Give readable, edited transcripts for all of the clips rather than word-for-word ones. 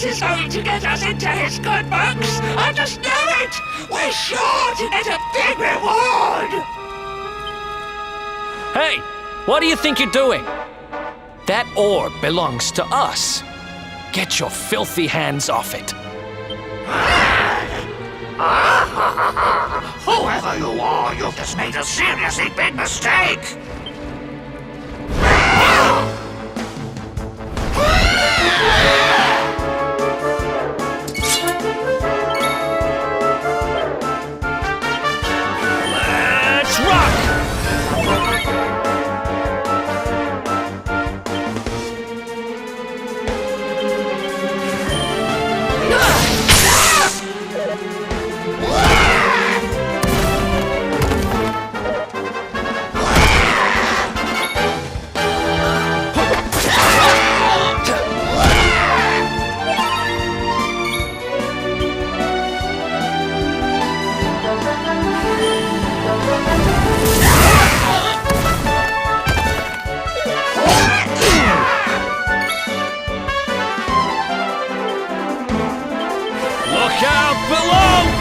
is going to get us into his good books. I just know it. We're sure to get a big reward. Hey, what do you think you're doing? That orb belongs to us. Get your filthy hands off it. Whoever you are, you've just made a seriously big mistake. Let's rock! Look out below!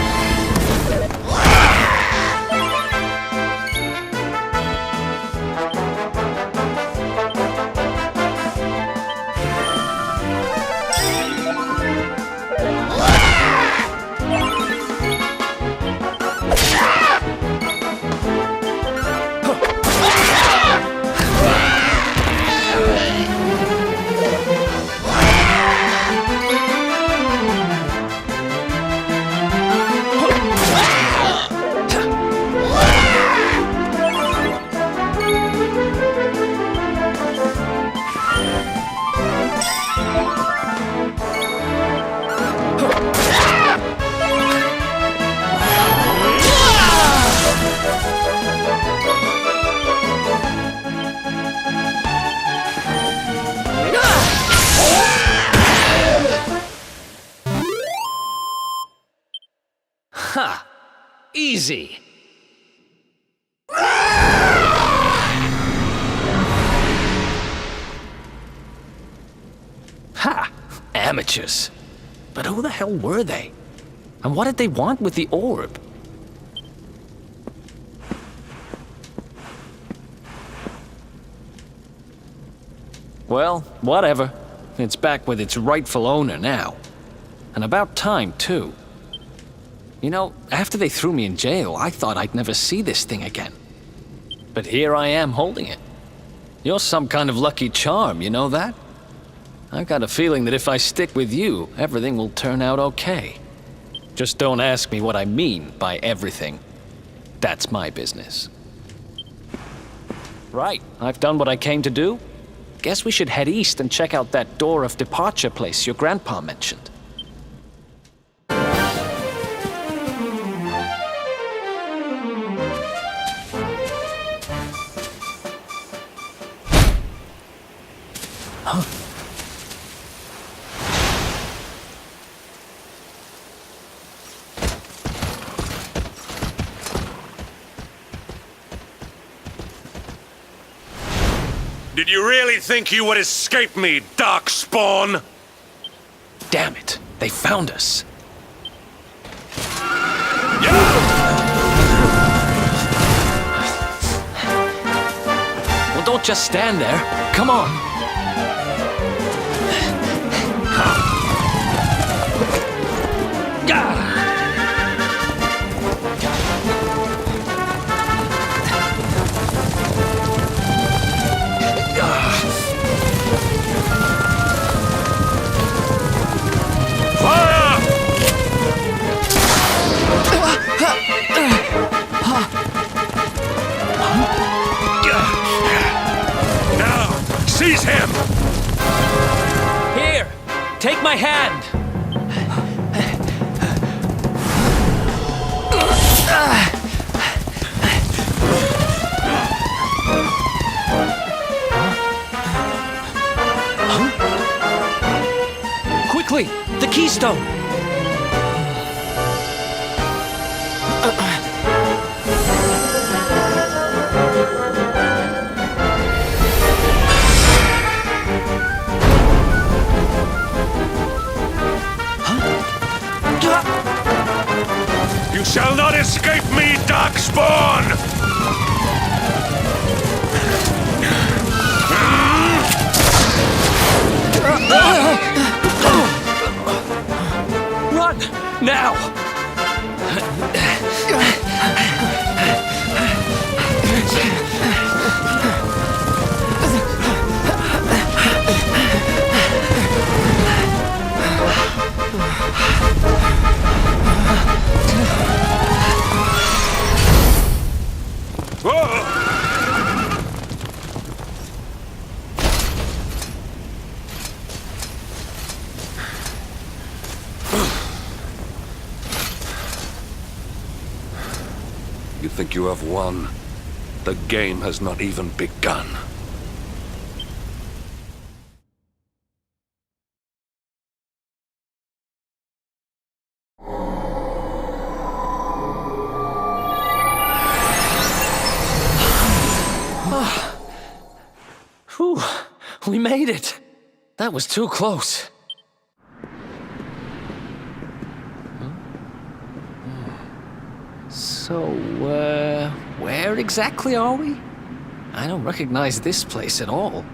Ha! Easy. Ha! Amateurs. But who the hell were they? And what did they want with the orb? Well, whatever. It's back with its rightful owner now. And about time, too. You know, after they threw me in jail, I thought I'd never see this thing again. But here I am holding it. You're some kind of lucky charm, you know that? I've got a feeling that if I stick with you, everything will turn out okay. Just don't ask me what I mean by everything. That's my business. Right, I've done what I came to do. Guess we should head east and check out that door of departure place your grandpa mentioned. Did you really think you would escape me, Darkspawn? Damn it, they found us. Well, don't just stand there. Come on. Seize him! Here, take my hand. Quickly, the keystone. shall not escape me, Darkspawn! Run! Now! You think you have won? The game has not even begun. Whew, we made it. That was too close. So, where exactly are we? I don't recognize this place at all.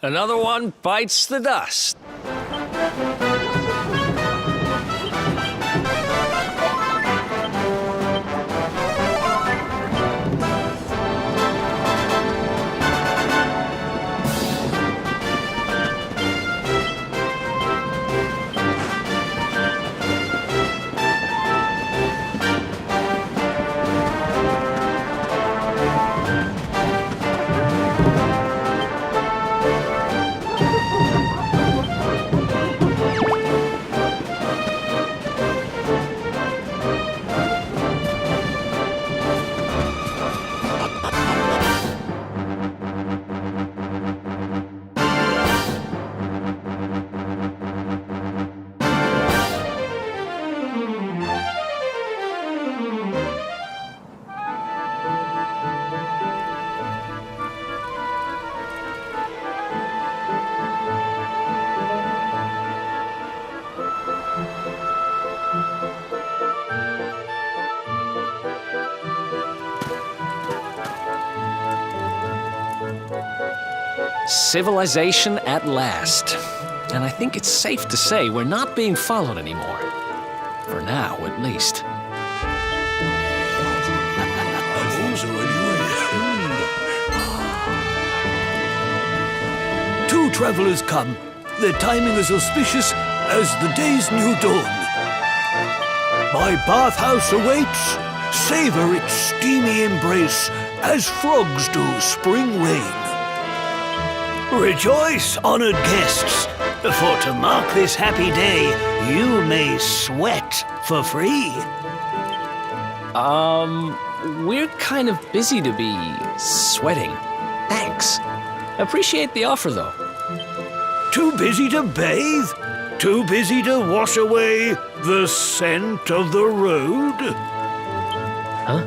Another one bites the dust. Civilization at last. And I think it's safe to say we're not being followed anymore. For now, at least. Two travelers come. Their timing is auspicious as the day's new dawn. My bathhouse awaits. Savor its steamy embrace as frogs do spring rain. Rejoice, honored guests, for to mark this happy day, you may sweat for free. We're kind of busy to be sweating. Thanks. Appreciate the offer, though. Too busy to bathe? Too busy to wash away the scent of the road? Huh?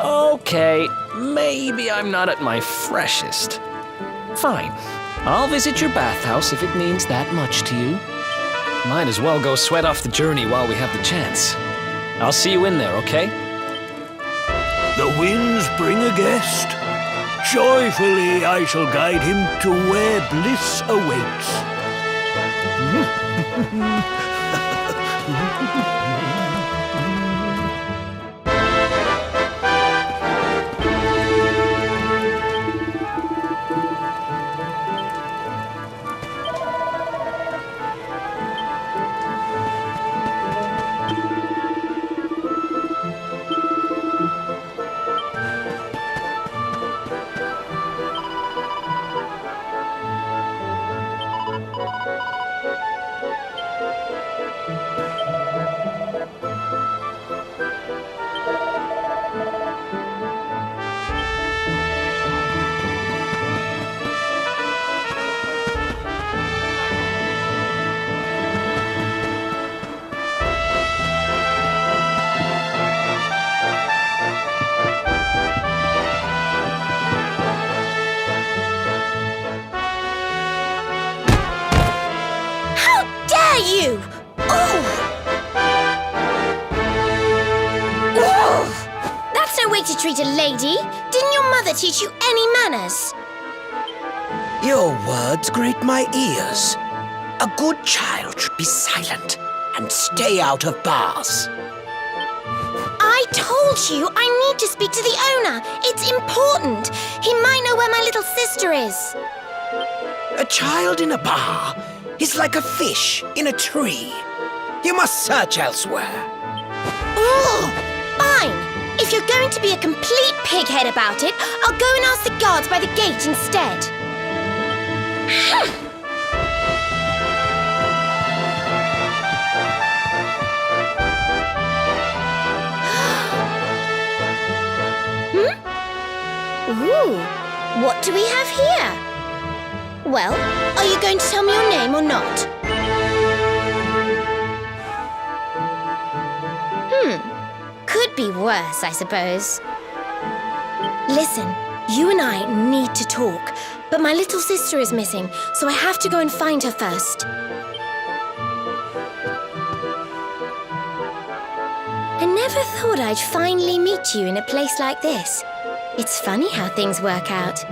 Okay, maybe I'm not at my freshest. Fine. I'll visit your bathhouse if it means that much to you. Might as well go sweat off the journey while we have the chance. I'll see you in there, okay? The winds bring a guest. Joyfully I shall guide him to where bliss awaits. You! Oh! Oh! That's no way to treat a lady. Didn't your mother teach you any manners? Your words grate my ears. A good child should be silent and stay out of bars. I told you I need to speak to the owner. It's important. He might know where my little sister is. A child in a bar is like a fish in a tree. You must search elsewhere. Oh, fine. If you're going to be a complete pighead about it, I'll go and ask the guards by the gate instead. Ooh, what do we have here? Well, are you going to tell me your name or not? Could be worse, I suppose. Listen, you and I need to talk, but my little sister is missing, so I have to go and find her first. I never thought I'd finally meet you in a place like this. It's funny how things work out.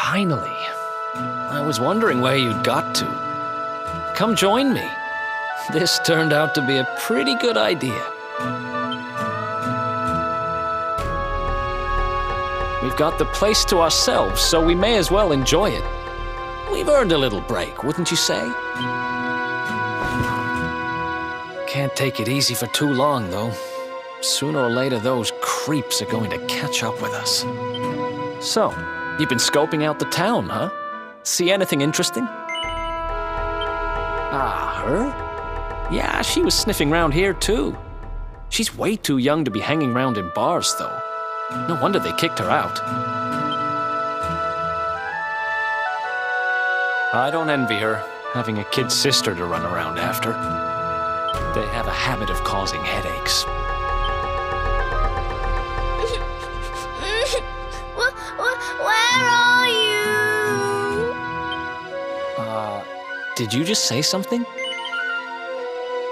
Finally. I was wondering where you'd got to. Come join me. This turned out to be a pretty good idea. We've got the place to ourselves, so we may as well enjoy it. We've earned a little break, wouldn't you say? Can't take it easy for too long, though. Sooner or later, those creeps are going to catch up with us. So, you've been scoping out the town, huh? See anything interesting? Ah, her? Yeah, she was sniffing around here, too. She's way too young to be hanging around in bars, though. No wonder they kicked her out. I don't envy her, having a kid sister to run around after. They have a habit of causing headaches. Where are you? Did you just say something?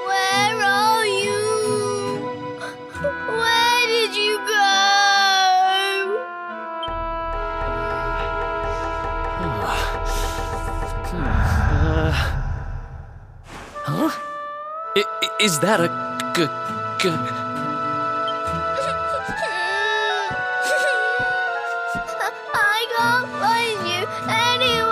Where are you? Where did you go? Huh? Is that a I can't find you anywhere.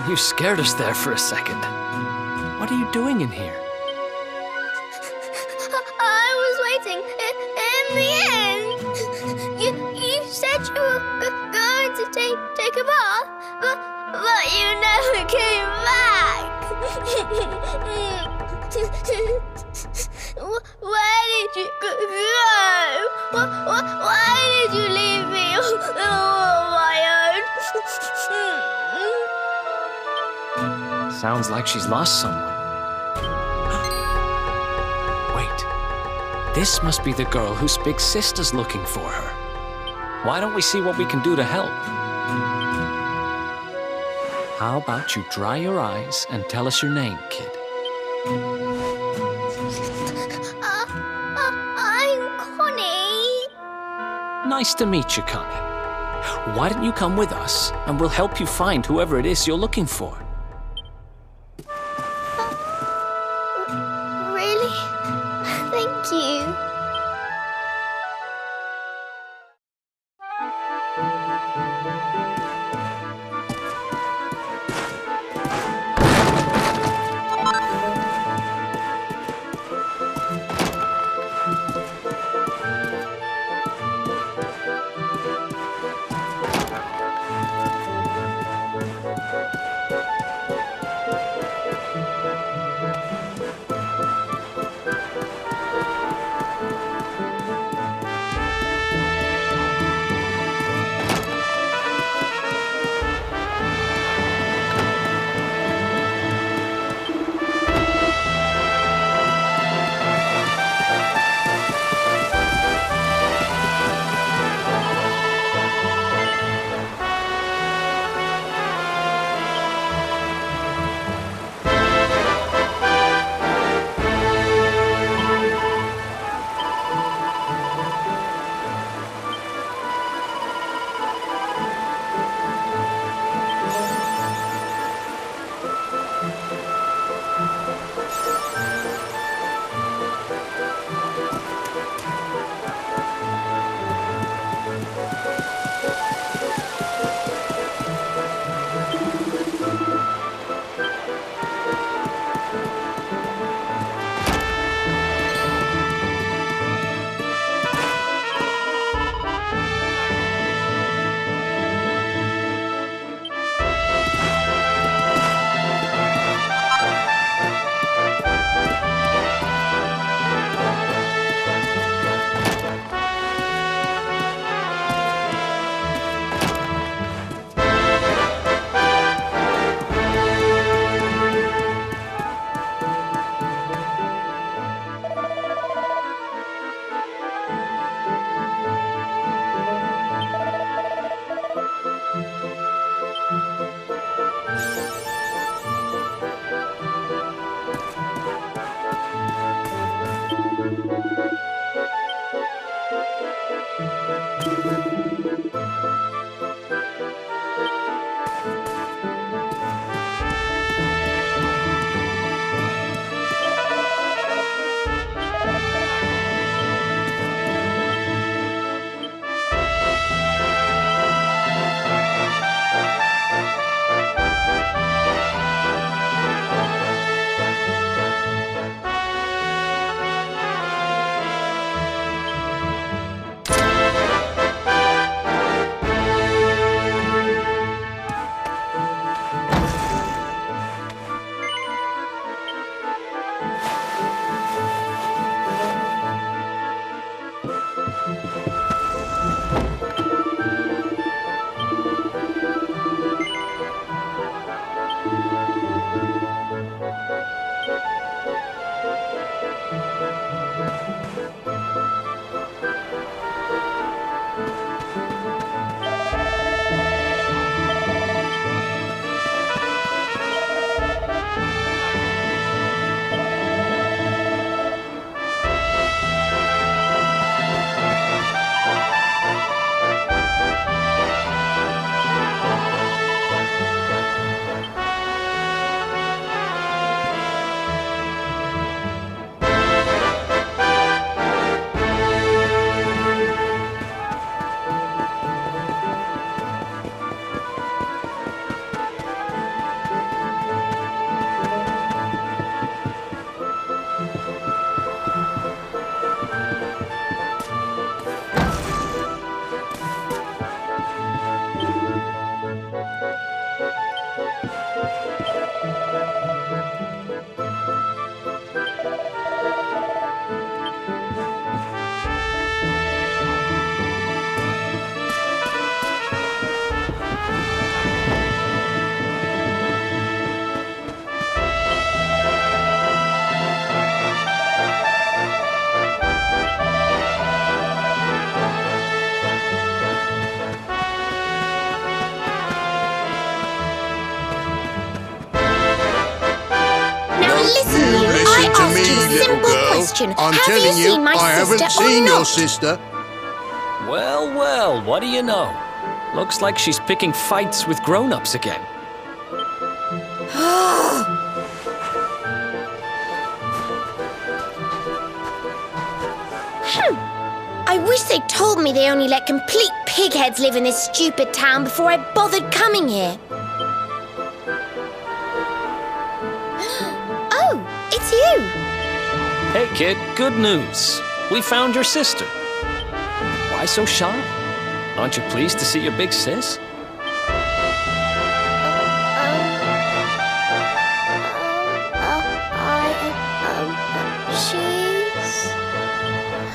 You scared us there for a second. What are you doing in here? I was waiting in the end. You said you were going to take a bath, but you never came back. Where did you go? Why did you leave me all on my own? Sounds like she's lost someone. Wait. This must be the girl whose big sister's looking for her. Why don't we see what we can do to help? How about you dry your eyes and tell us your name, kid? I'm Connie. Nice to meet you, Connie. Why don't you come with us, and we'll help you find whoever it is you're looking for. Really? Thank you. I'm telling you, I haven't seen your sister. Well, well, what do you know? Looks like she's picking fights with grown-ups again. I wish they'd told me they only let complete pigheads live in this stupid town before I bothered coming here. Oh, it's you! Hey, kid, good news. We found your sister. Why so shy? Aren't you pleased to see your big sis? She's...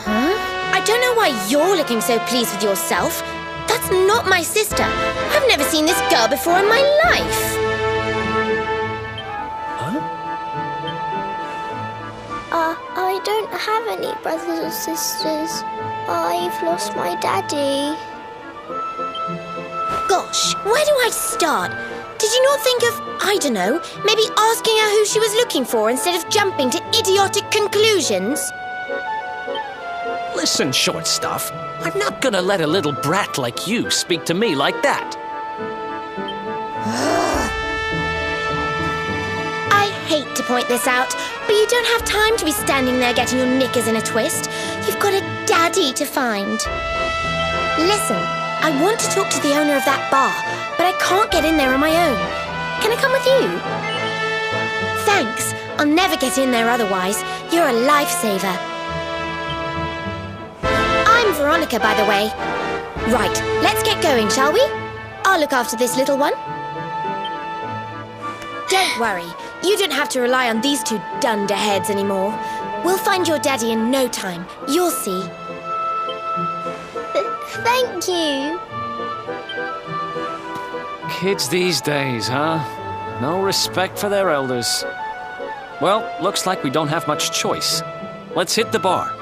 Huh? I don't know why you're looking so pleased with yourself. That's not my sister. I've never seen this girl before in my life. I don't have any brothers or sisters. I've lost my daddy. Gosh, where do I start? Did you not think of, I don't know, maybe asking her who she was looking for instead of jumping to idiotic conclusions? Listen, short stuff. I'm not gonna let a little brat like you speak to me like that. I hate to point this out, but you don't have time to be standing there getting your knickers in a twist. You've got a daddy to find. Listen, I want to talk to the owner of that bar, but I can't get in there on my own. Can I come with you? Thanks. I'll never get in there otherwise. You're a lifesaver. I'm Veronica, by the way. Right, let's get going, shall we? I'll look after this little one. Don't worry. You don't have to rely on these two dunderheads anymore. We'll find your daddy in no time. You'll see. Thank you. Kids these days, huh? No respect for their elders. Well, looks like we don't have much choice. Let's hit the bar.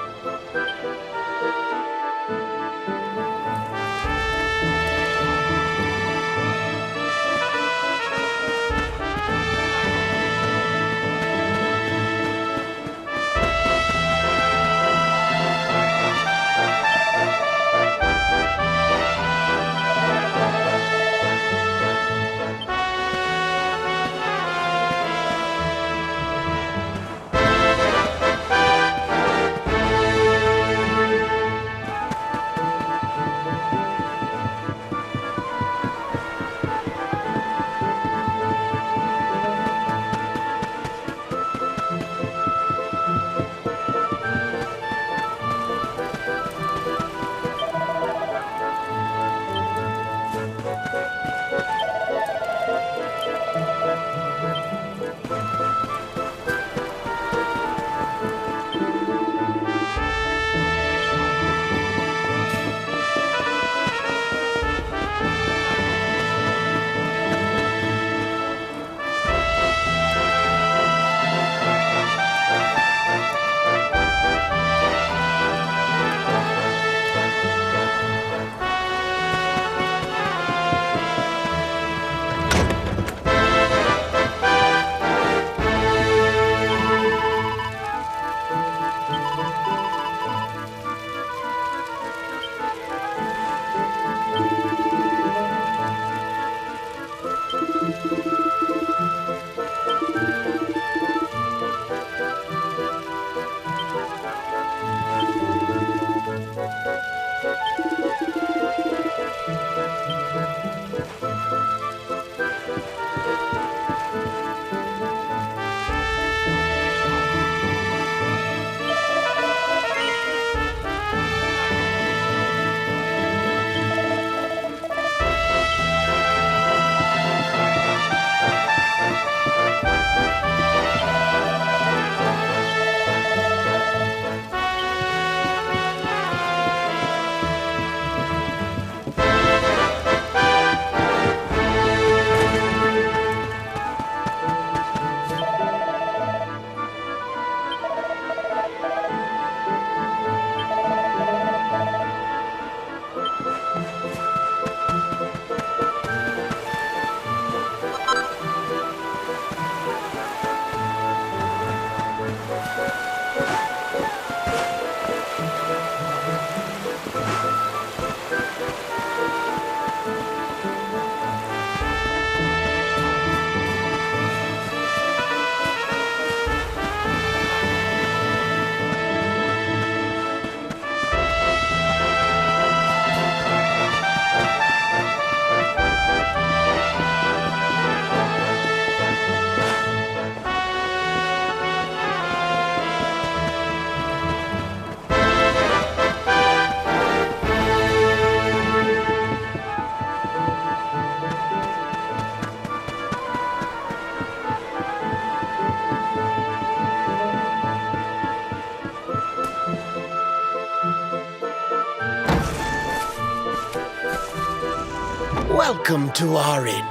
Welcome to our inn,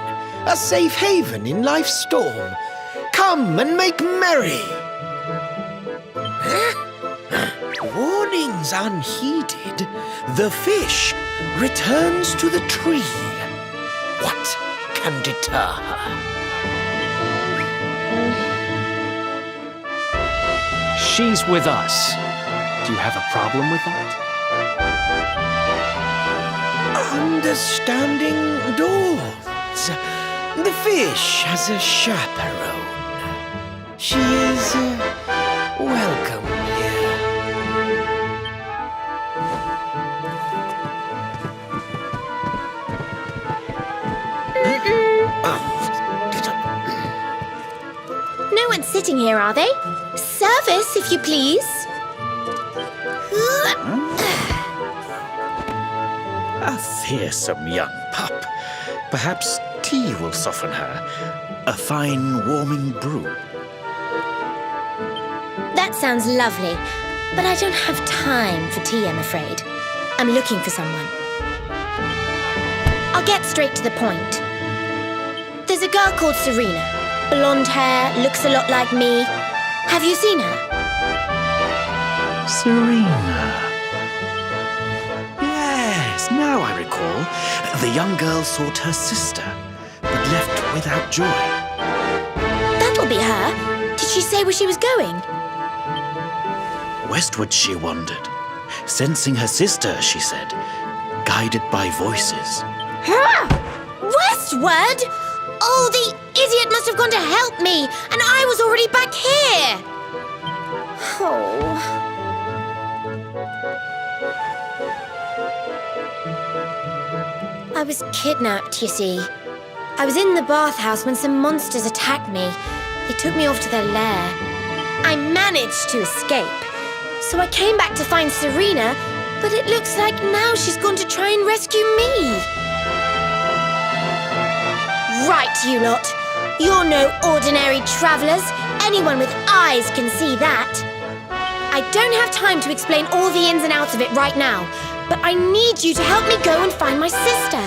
a safe haven in life's storm. Come and make merry. Warnings unheeded, the fish returns to the tree. What can deter her? She's with us. Do you have a problem with that? Understanding dawns. The fish has a chaperone. She is welcome here. No one's sitting here, are they? Service, if you please. A fearsome young pup. Perhaps tea will soften her. A fine warming brew. That sounds lovely, but I don't have time for tea, I'm afraid. I'm looking for someone. I'll get straight to the point. There's a girl called Serena. Blonde hair, looks a lot like me. Have you seen her? Serena. Yes, now I recall. The young girl sought her sister, but left without joy. That'll be her. Did she say where she was going? Westward she wandered, sensing her sister, she said, guided by voices. Westward? Oh, the idiot must have gone to help me, and I was already back here. Oh. I was kidnapped, you see. I was in the bathhouse when some monsters attacked me. They took me off to their lair. I managed to escape. So I came back to find Serena, but it looks like now she's gone to try and rescue me. Right, you lot. You're no ordinary travellers. Anyone with eyes can see that. I don't have time to explain all the ins and outs of it right now, but I need you to help me go and find my sister.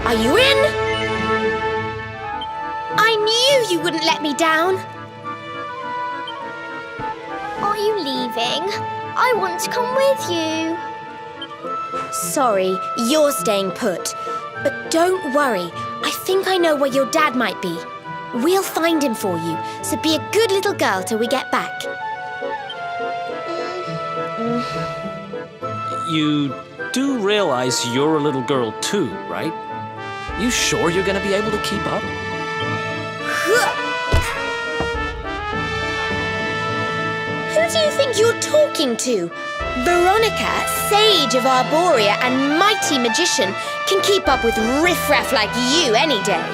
Are you in? I knew you wouldn't let me down. Are you leaving? I want to come with you. Sorry, you're staying put. But don't worry, I think I know where your dad might be. We'll find him for you, so be a good little girl till we get back. You do realize you're a little girl too, right? You sure you're gonna be able to keep up? Who do you think you're talking to? Veronica, sage of Arborea and mighty magician, can keep up with riffraff like you any day.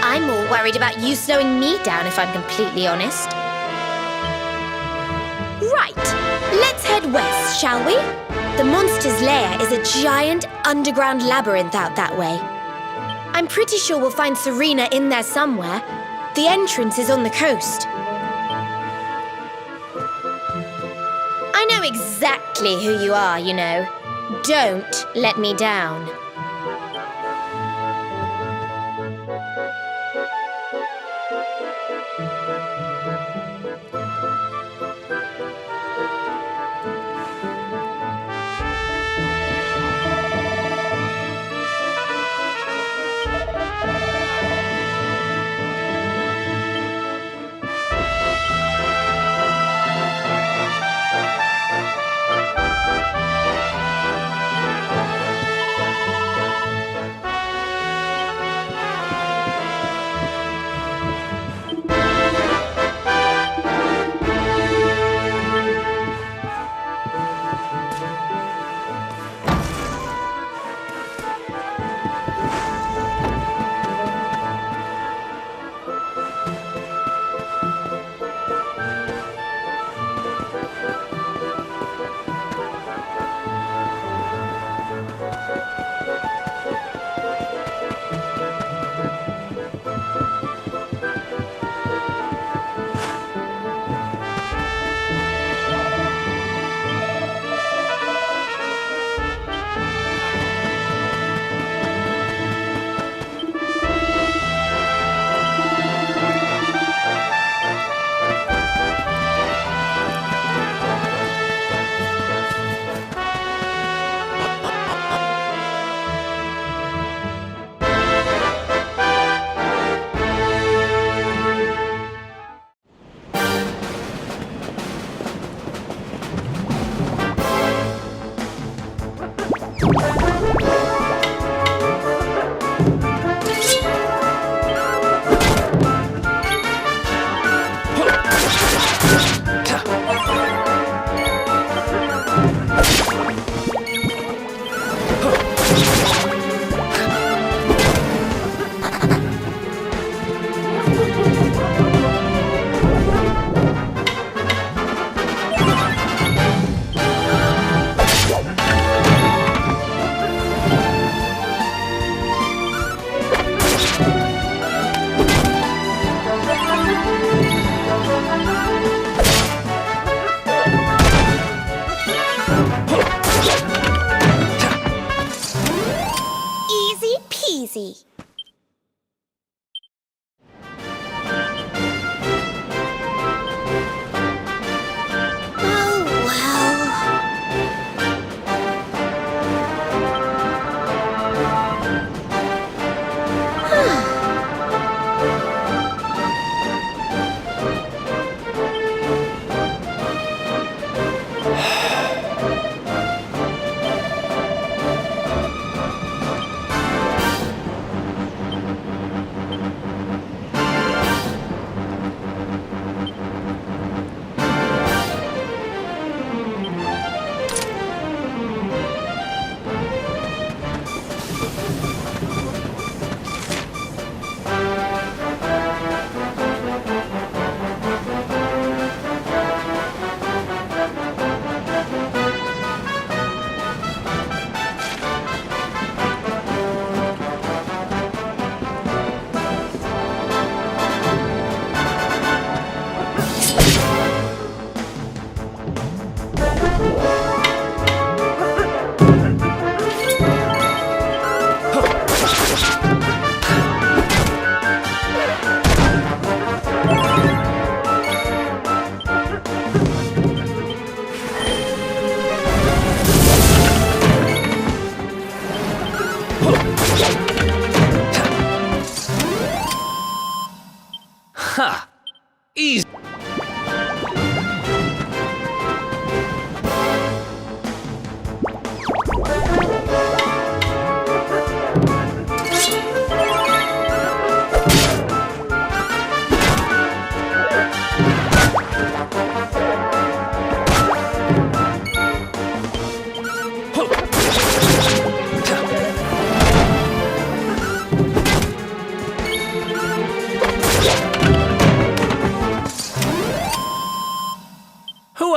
I'm more worried about you slowing me down, if I'm completely honest. Right, let's head west, shall we? The monster's lair is a giant underground labyrinth out that way. I'm pretty sure we'll find Serena in there somewhere. The entrance is on the coast. I know exactly who you are, you know. Don't let me down.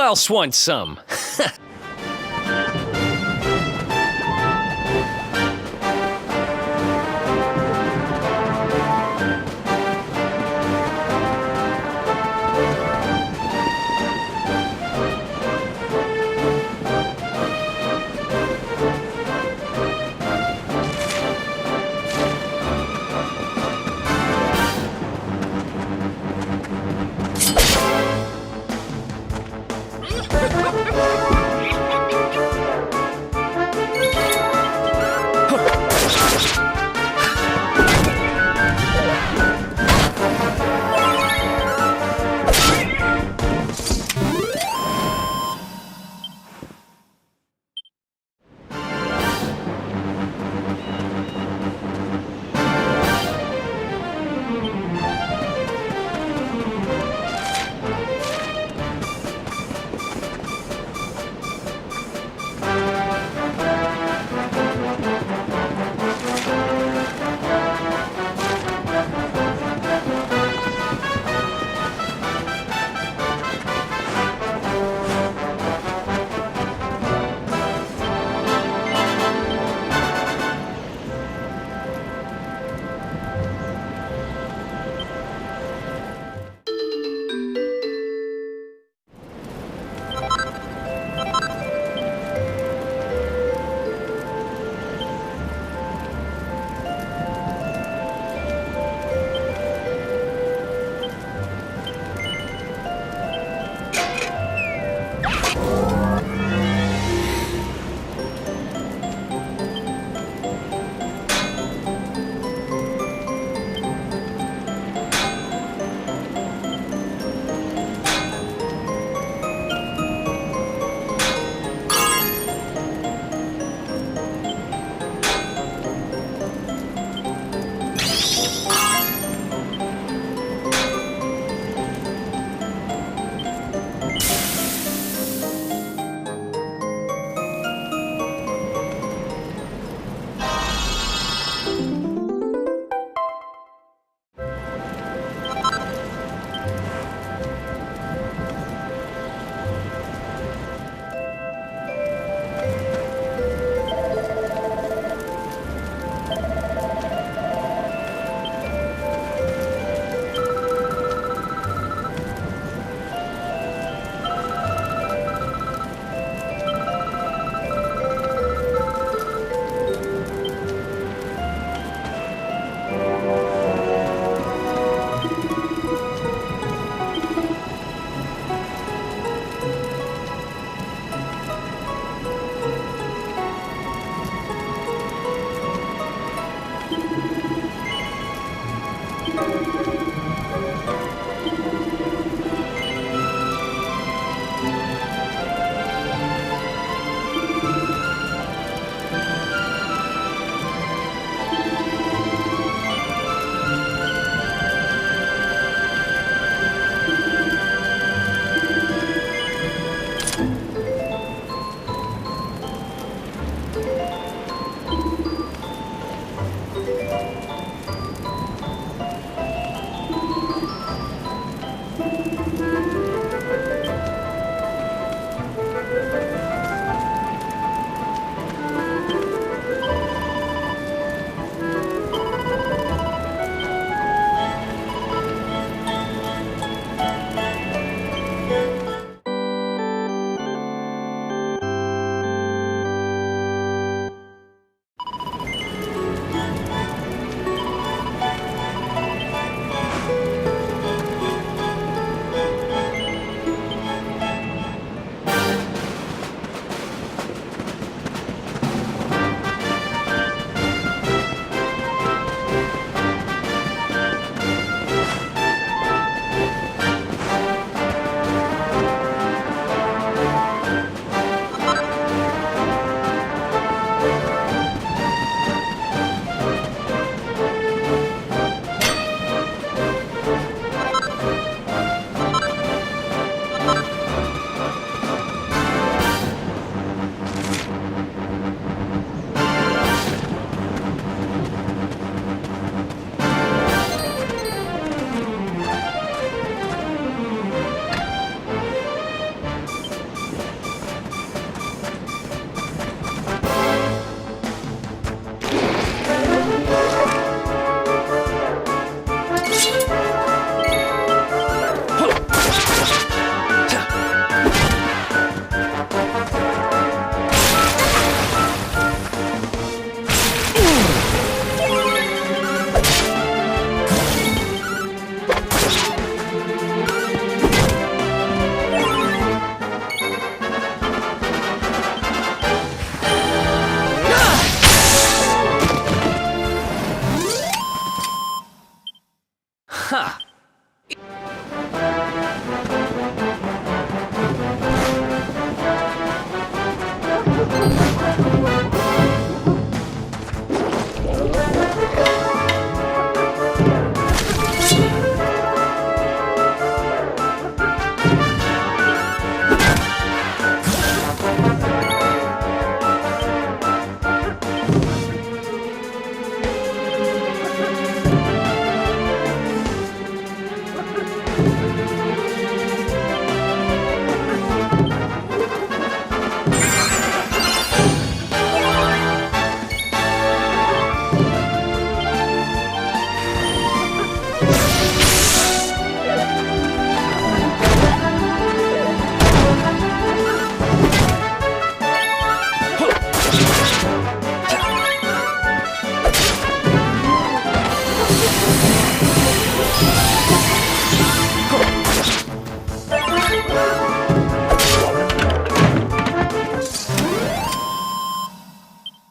else wants some?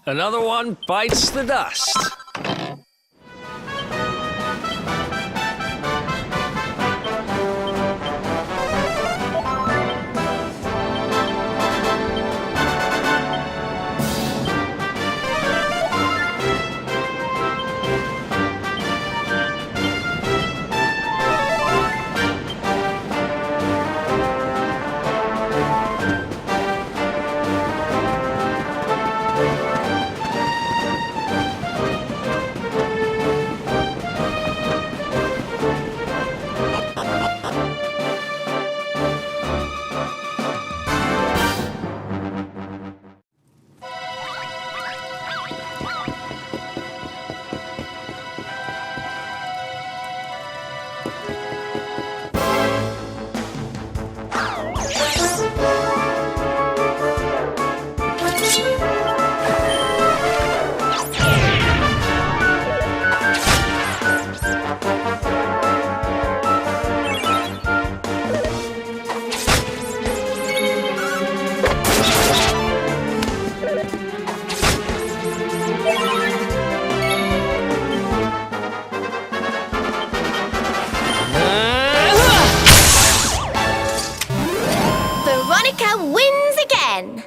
Another one bites the dust. Veronica wins again!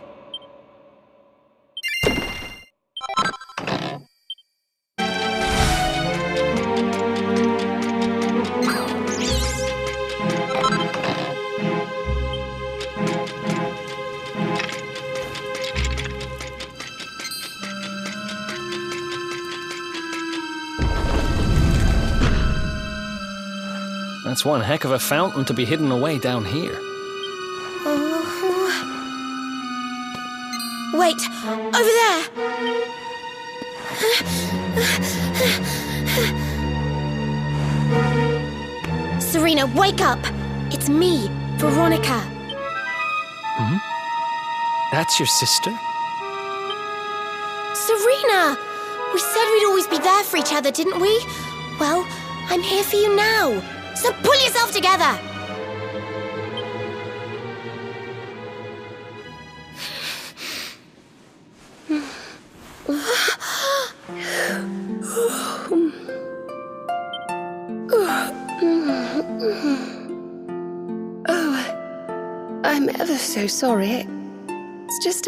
That's one heck of a fountain to be hidden away down here. Wait, over there! Serena, wake up! It's me, Veronica. Hmm? That's your sister? Serena! We said we'd always be there for each other, didn't we? Well, I'm here for you now. So pull yourself together! Oh, I'm ever so sorry. It's just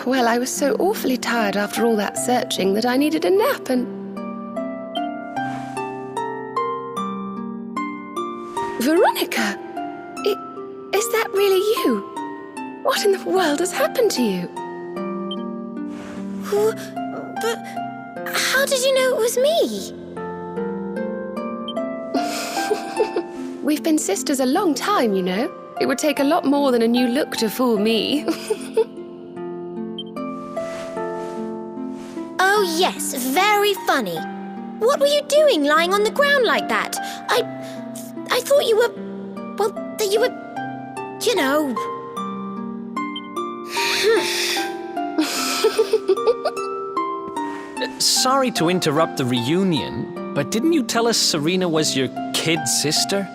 well, I was so awfully tired after all that searching that I needed a nap and... Veronica! Is that really you? What in the world has happened to you? But how did you know it was me? We've been sisters a long time, you know. It would take a lot more than a new look to fool me. Oh, yes, very funny. What were you doing lying on the ground like that? I thought you were... well, that you were... you know... Sorry to interrupt the reunion, but didn't you tell us Serena was your kid sister?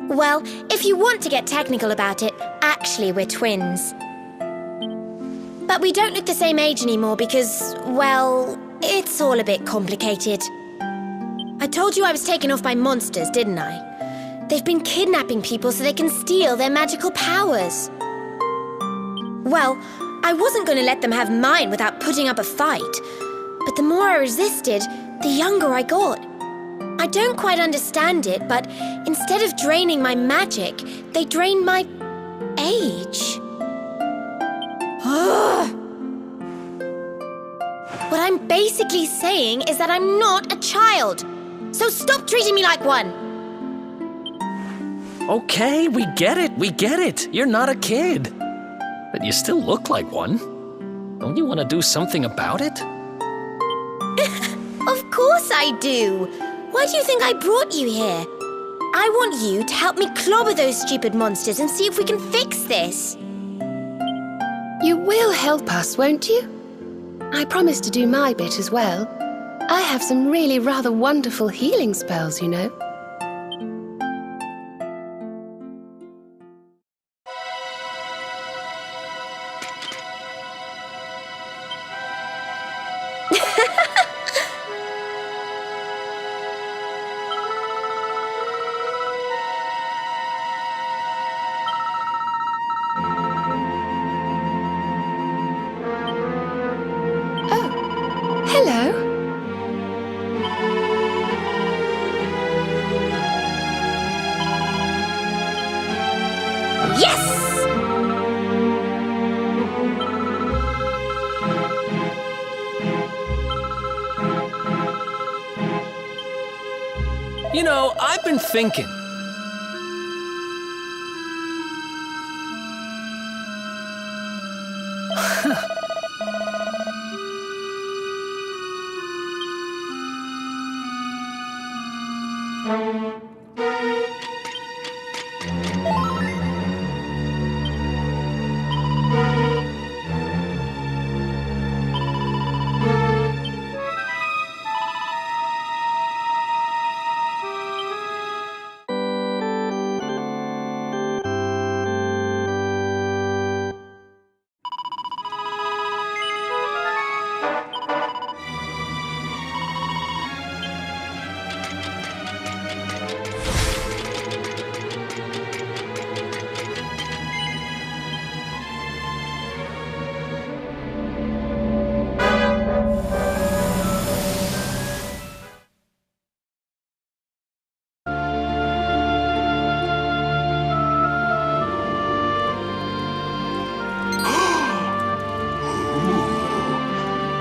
Well, if you want to get technical about it, actually we're twins. But we don't look the same age anymore because, well, it's all a bit complicated. I told you I was taken off by monsters, didn't I? They've been kidnapping people so they can steal their magical powers. Well, I wasn't going to let them have mine without putting up a fight. But the more I resisted, the younger I got. I don't quite understand it, but instead of draining my magic, they drain my age. What I'm basically saying is that I'm not a child. So stop treating me like one. Okay, we get it. You're not a kid. But you still look like one. Don't you want to do something about it? Of course I do. Why do you think I brought you here? I want you to help me clobber those stupid monsters and see if we can fix this. You will help us, won't you? I promise to do my bit as well. I have some really rather wonderful healing spells, you know. Yes! You know, I've been thinking.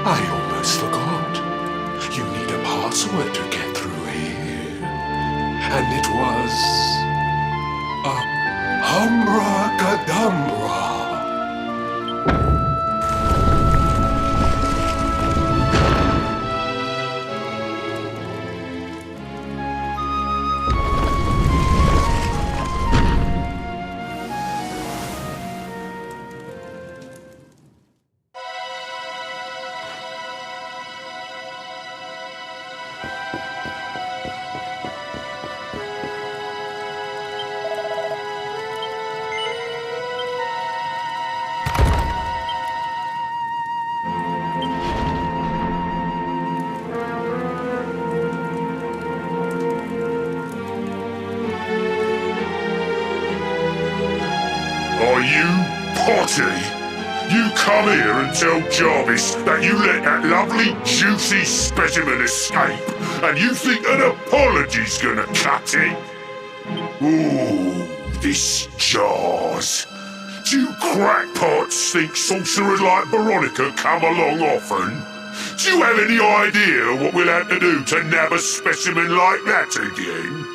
I almost forgot. You need a password to get through here. And it was... Humbracadabra. Are you potty? You come here and tell Jarvis that you let that lovely, juicy specimen escape, and you think an apology's gonna cut it? Ooh, this jars. Do you crackpots think sorcerers like Veronica come along often? Do you have any idea what we'll have to do to nab a specimen like that again?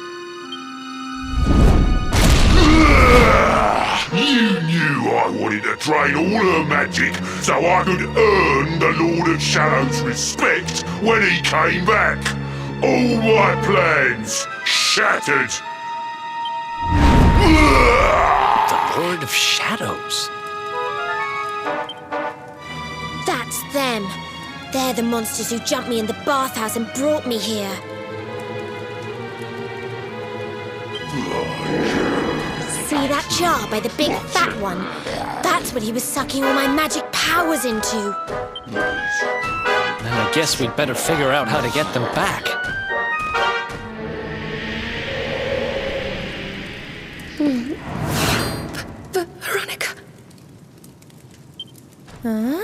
You knew I wanted to drain all her magic so I could earn the Lord of Shadow's respect when he came back. All my plans shattered. The Lord of Shadows. That's them. They're the monsters who jumped me in the bathhouse and brought me here. See that jar by the big fat one? That's what he was sucking all my magic powers into. Then I guess we'd better figure out how to get them back. Veronica. Huh?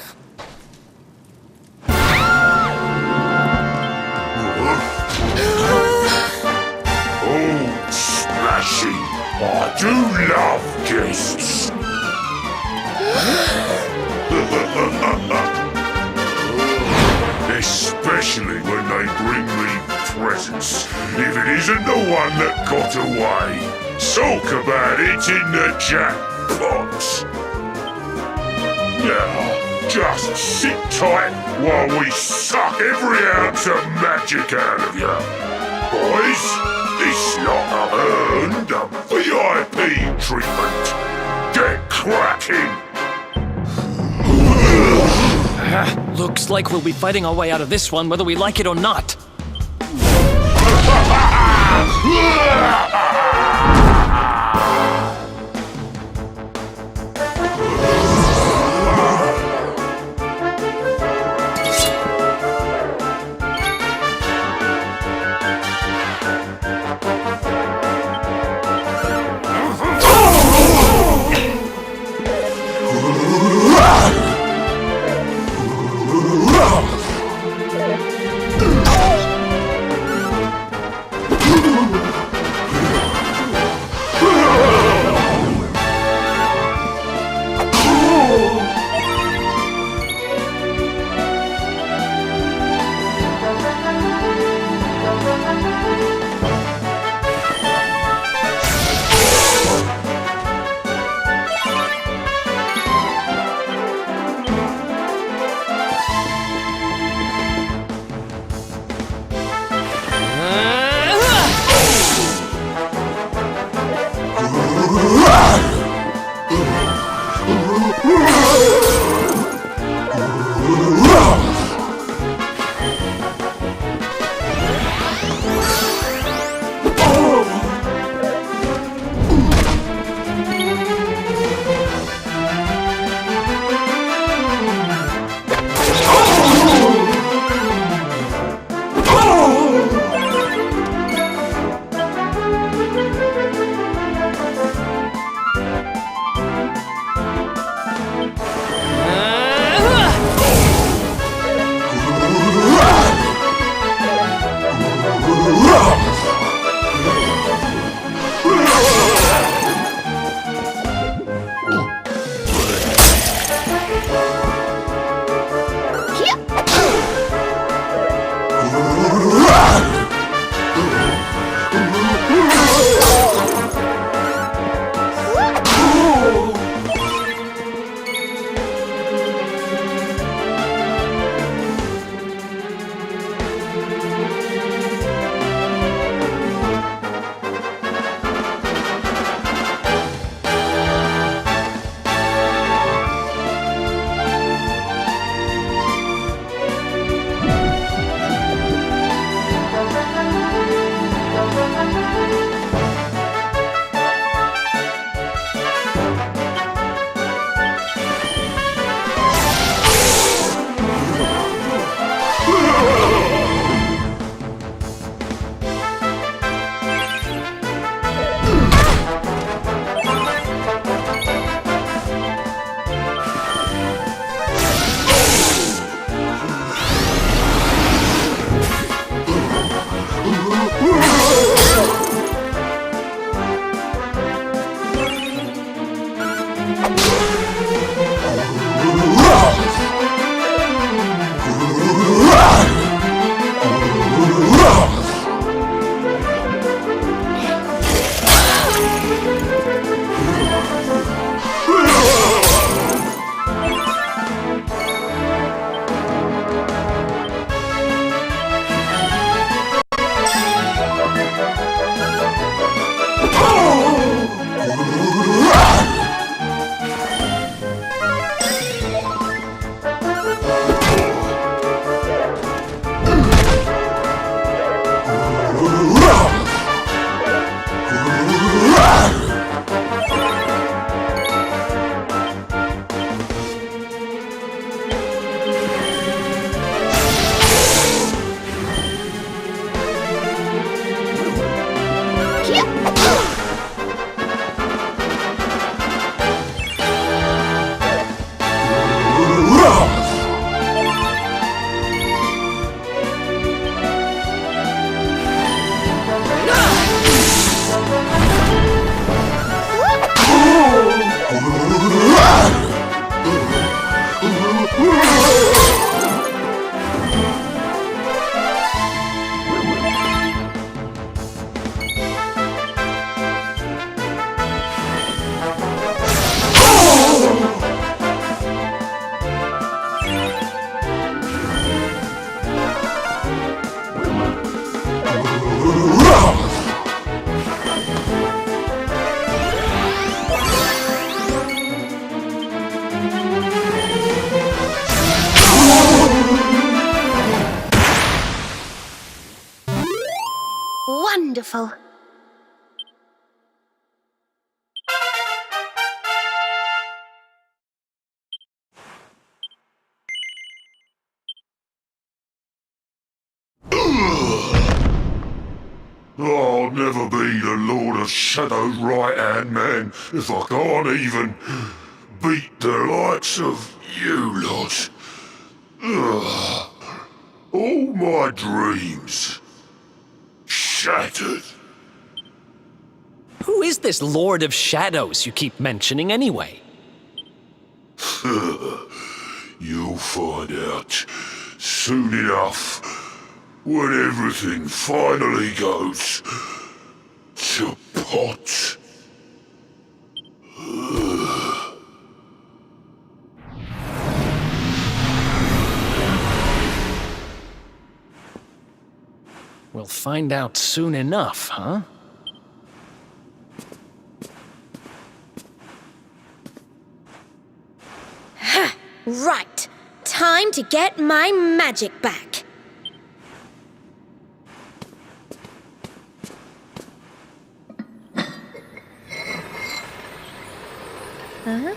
Oh, Splashy, I do love guests. Especially when they bring me presents, if it isn't the one that got away. Talk about it in the jackpot. Now, just sit tight while we suck every ounce of magic out of you. Boys, this lot have earned a VIP treatment. Get cracking! Looks like we'll be fighting our way out of this one whether we like it or not. Wonderful. I'll never be the Lord of Shadow's right-hand man if I can't even beat the likes of you lot. Ugh. All my dreams shattered. Who is this Lord of Shadows you keep mentioning anyway? You'll find out soon enough when everything finally goes to pot. We'll find out soon enough, huh? Right. Time to get my magic back. Huh?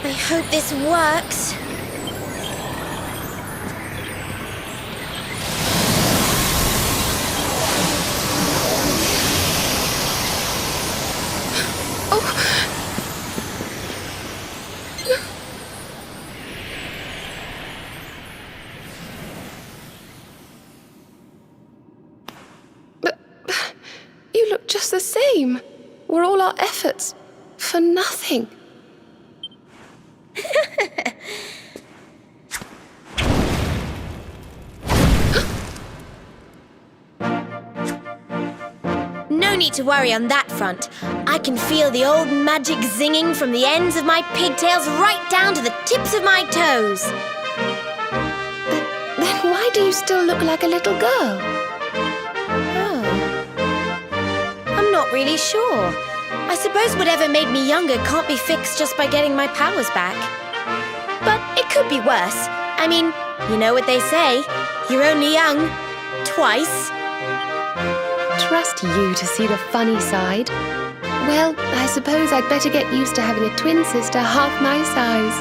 I hope this works. But you look just the same. Were all our efforts for nothing? No need to worry on that front. I can feel the old magic zinging from the ends of my pigtails right down to the tips of my toes. Then why do you still look like a little girl? Oh. I'm not really sure. I suppose whatever made me younger can't be fixed just by getting my powers back. But it could be worse. I mean, you know what they say. You're only young. Twice. Trust you to see the funny side. Well, I suppose I'd better get used to having a twin sister half my size.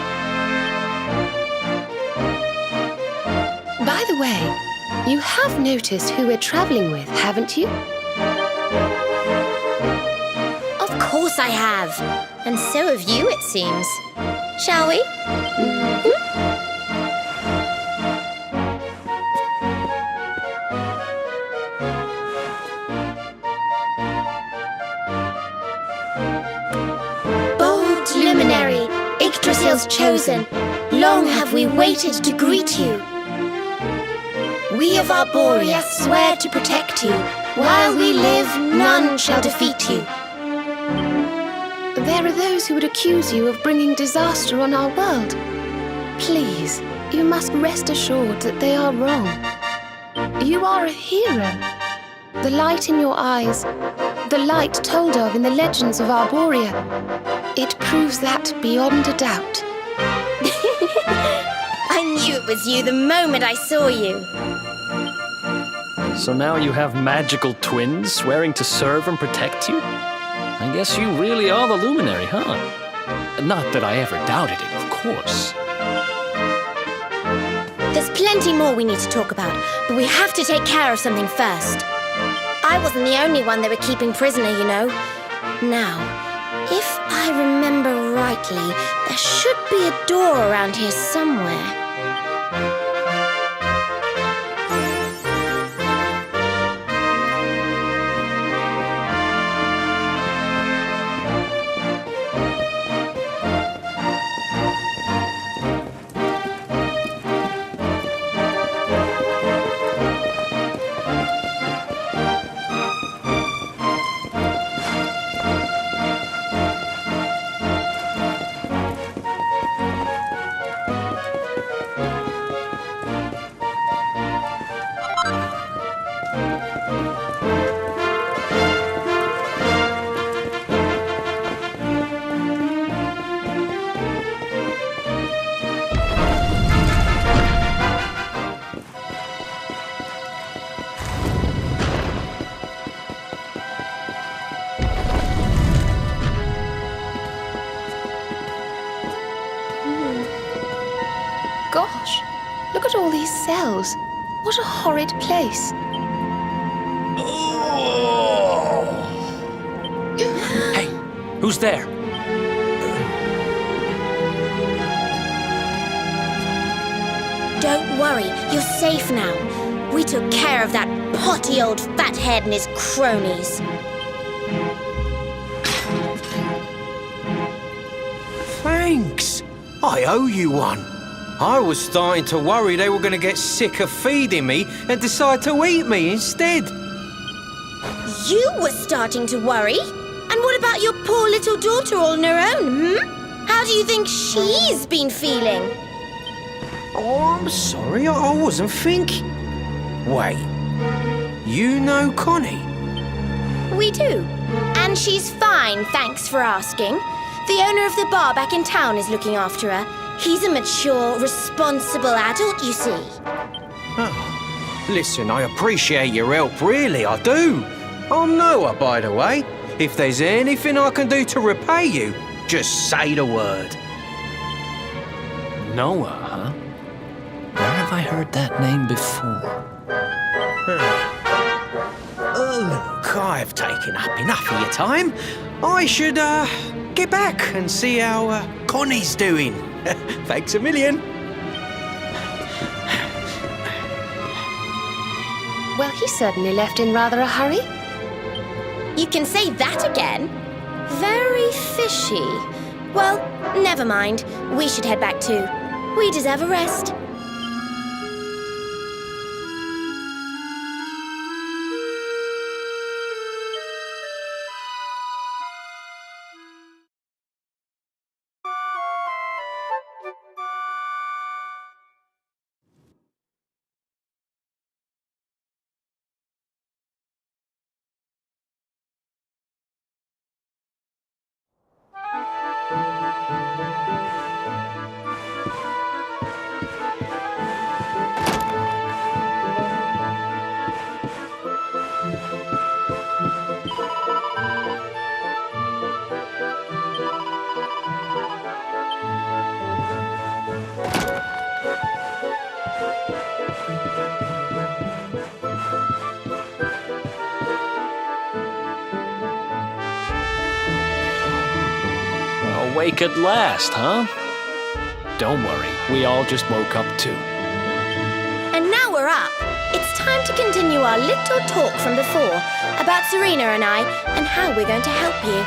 By the way, you have noticed who we're traveling with, haven't you? Of course I have. And so have you, it seems. Shall we? Luminary, Yggdrasil's chosen, long have we waited to greet you. We of Arborea swear to protect you. While we live, none shall defeat you. There are those who would accuse you of bringing disaster on our world. Please, you must rest assured that they are wrong. You are a hero. The light in your eyes, the light told of in the legends of Arborea, it proves that beyond a doubt. I knew it was you the moment I saw you. So now you have magical twins swearing to serve and protect you? I guess you really are the Luminary, huh? Not that I ever doubted it, of course. There's plenty more we need to talk about, but we have to take care of something first. I wasn't the only one they were keeping prisoner, you know. Now, if I remember rightly, there should be a door around here somewhere. Gosh, look at all these cells. What a horrid place. Hey, who's there? Don't worry, you're safe now. We took care of that potty old fathead and his cronies. Thanks. I owe you one. I was starting to worry they were going to get sick of feeding me and decide to eat me instead. You were starting to worry? And what about your poor little daughter all on her own, How do you think she's been feeling? Oh, I'm sorry, I wasn't thinking. Wait, You know Connie? We do. And she's fine, thanks for asking. The owner of the bar back in town is looking after her. He's a mature, responsible adult, you see. Oh. Listen, I appreciate your help, really, I do. I'm Noah, by the way. If there's anything I can do to repay you, just say the word. Noah, huh? Where have I heard that name before? Look, I've taken up enough of your time. I should, get back and see how, Connie's doing. Thanks a million. Well, he certainly left in rather a hurry. You can say that again. Very fishy. Well, never mind. We should head back too. We deserve a rest. Awake at last, huh? Don't worry, we all just woke up too. And now we're up. It's time to continue our little talk from before about Serena and I and how we're going to help you.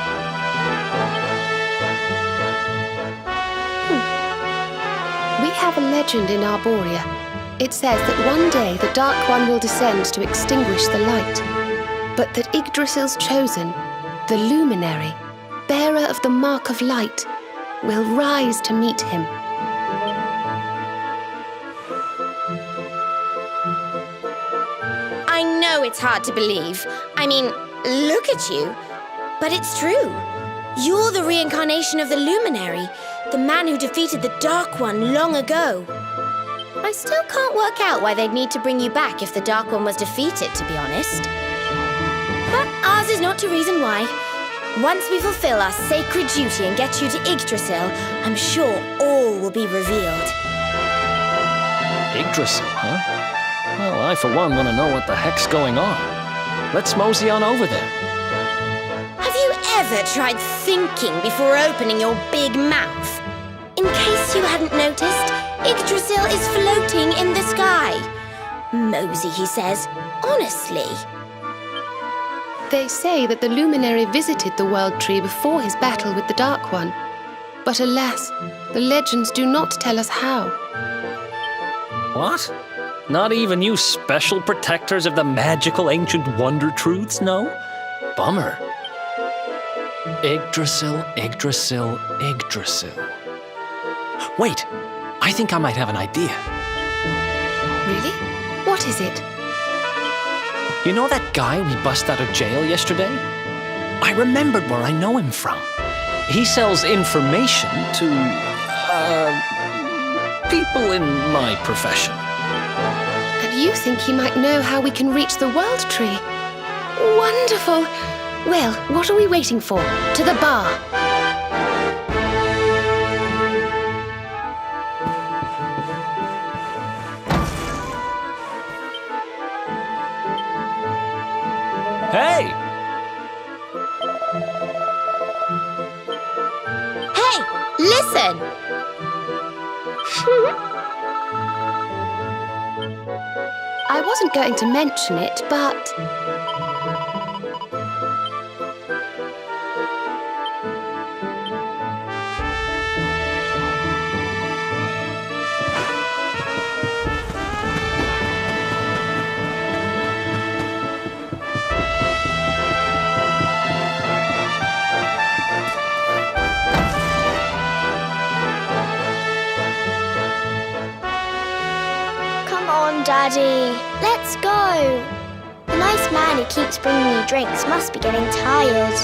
We have a legend in Arborea. It says that one day the Dark One will descend to extinguish the light, but that Yggdrasil's chosen, the Luminary, bearer of the Mark of Light, will rise to meet him. I know it's hard to believe. I mean, look at you. But it's true. You're the reincarnation of the Luminary, the man who defeated the Dark One long ago. I still can't work out why they'd need to bring you back if the Dark One was defeated, to be honest. But ours is not to reason why. Once we fulfill our sacred duty and get you to Yggdrasil, I'm sure all will be revealed. Yggdrasil, huh? Well, I for one want to know what the heck's going on. Let's mosey on over there. Have you ever tried thinking before opening your big mouth? In case you hadn't noticed, Yggdrasil is floating in the sky. Mosey, he says. Honestly. They say that the Luminary visited the World Tree before his battle with the Dark One. But alas, the legends do not tell us how. What? Not even you special protectors of the magical ancient wonder truths know? Bummer. Yggdrasil, Yggdrasil, Yggdrasil. Wait, I think I might have an idea. Really? What is it? You know that guy we bust out of jail yesterday? I remembered where I know him from. He sells information to, people in my profession. And you think he might know how we can reach the World Tree? Wonderful! Well, what are we waiting for? To the bar! Hey! Hey, listen! I wasn't going to mention it, but... Come on, Daddy. Let's go. nice man who keeps bringing you drinks must be getting tired.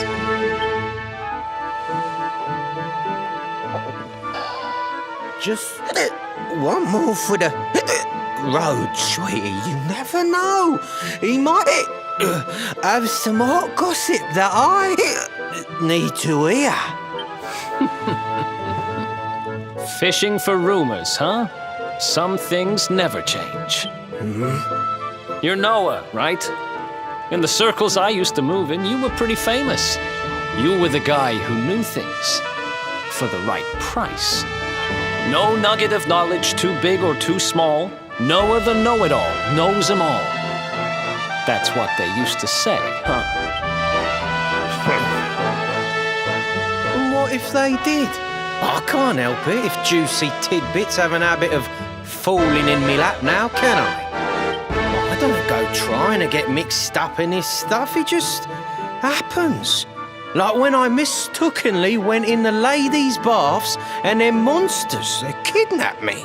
Just one more for the road, sweetie. You never know. He might have some hot gossip that I need to hear. Fishing for rumors, huh? Some things never change. You're Noah, right? In the circles I used to move in, you were pretty famous. You were the guy who knew things for the right price. No nugget of knowledge too big or too small. Noah the know-it-all knows them all. That's what they used to say, huh? And what if they did? I can't help it if juicy tidbits have an habit of falling in me lap now, can I? I don't go trying to get mixed up in this stuff, it just happens. Like when I mistakenly went in the ladies' baths and them monsters, they kidnapped me.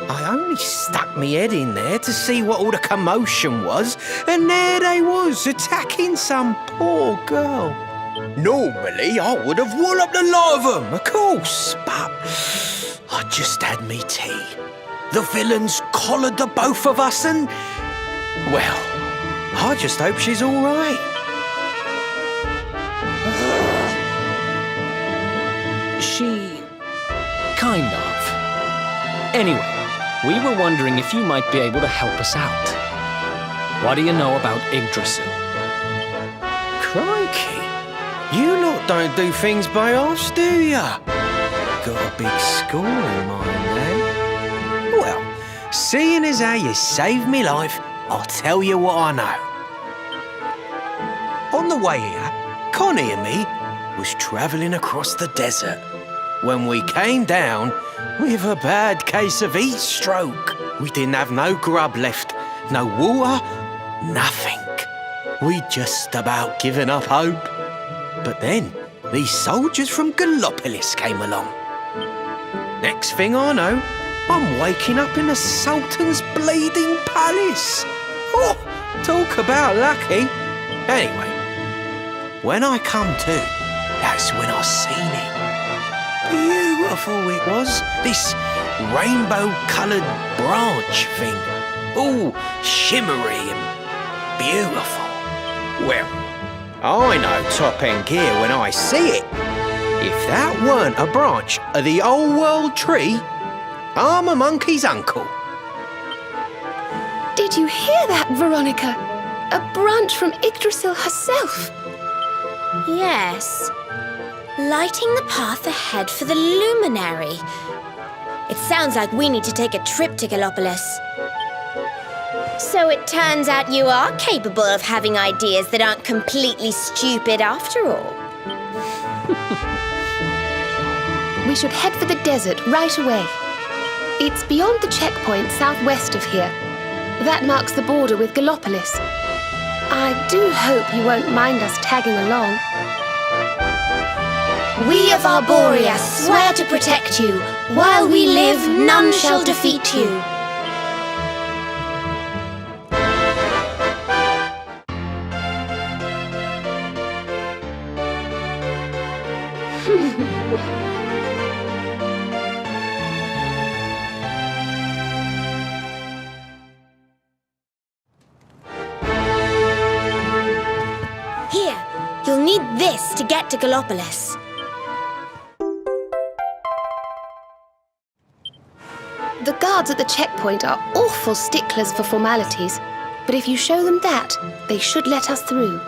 I only stuck me head in there to see what all the commotion was, and there they was, attacking some poor girl. Normally, I would have walloped the lot of them, of course, but I just had me tea. The villains collared the both of us and, well, I just hope she's all right. She... kind of. Anyway, we were wondering if you might be able to help us out. What do you know about Yggdrasil? Crikey. You lot don't do things by halves, do ya? Got a big score in mind, then. Well, seeing as how you saved me life, I'll tell you what I know. On the way here, Connie and me was travelling across the desert when we came down with a bad case of heat stroke. We didn't have no grub left, no water, nothing. We'd just about given up hope. But then these soldiers from Gallopolis came along. Next thing I know, I'm waking up in the Sultan's bleeding palace. Oh, talk about lucky. Anyway, when I come to, that's when I seen it. Beautiful it was, this rainbow-coloured branch thing. All shimmery and beautiful. Well, I know top-end gear when I see it. If that weren't a branch of the old world tree, I'm a monkey's uncle. Did you hear that, Veronica? A branch from Yggdrasil herself. Yes. Lighting the path ahead for the luminary. It sounds like we need to take a trip to Gallopolis. So it turns out you are capable of having ideas that aren't completely stupid after all. We should head for the desert right away. It's beyond the checkpoint southwest of here. That marks the border with Gallopolis. I do hope you won't mind us tagging along. We of Arborea swear to protect you. While we live, none shall defeat you. Here, you'll need this to get to Gallopolis. The guards at the checkpoint are awful sticklers for formalities, but if you show them that, they should let us through.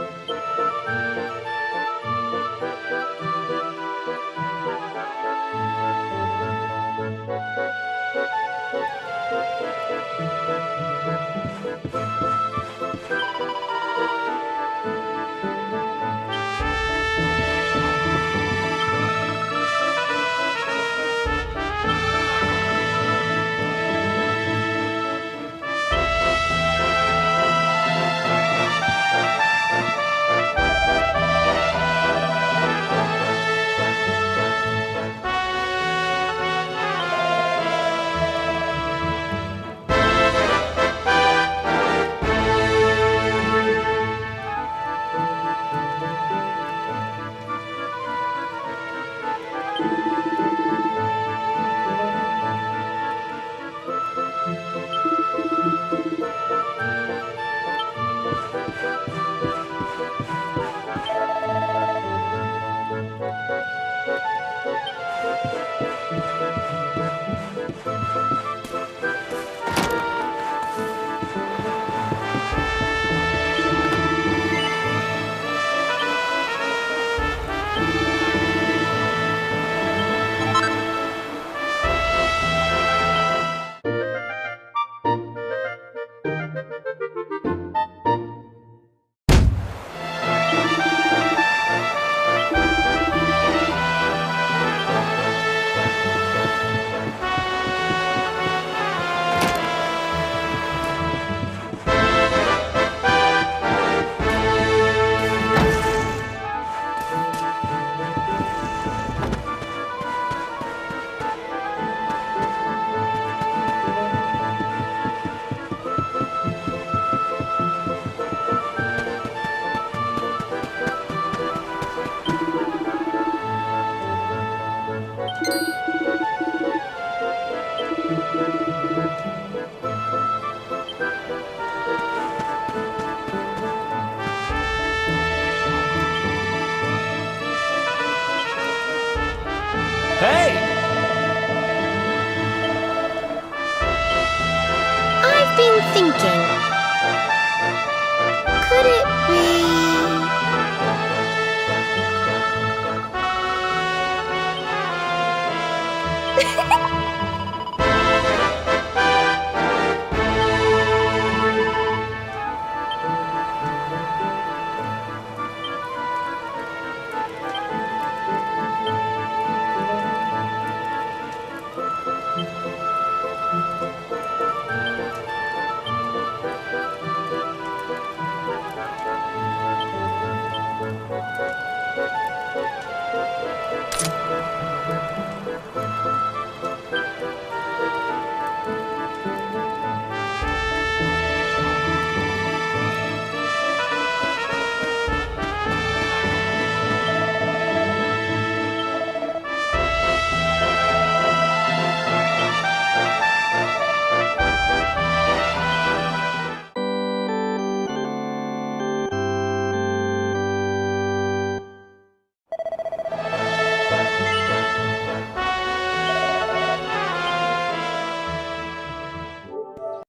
been thinking.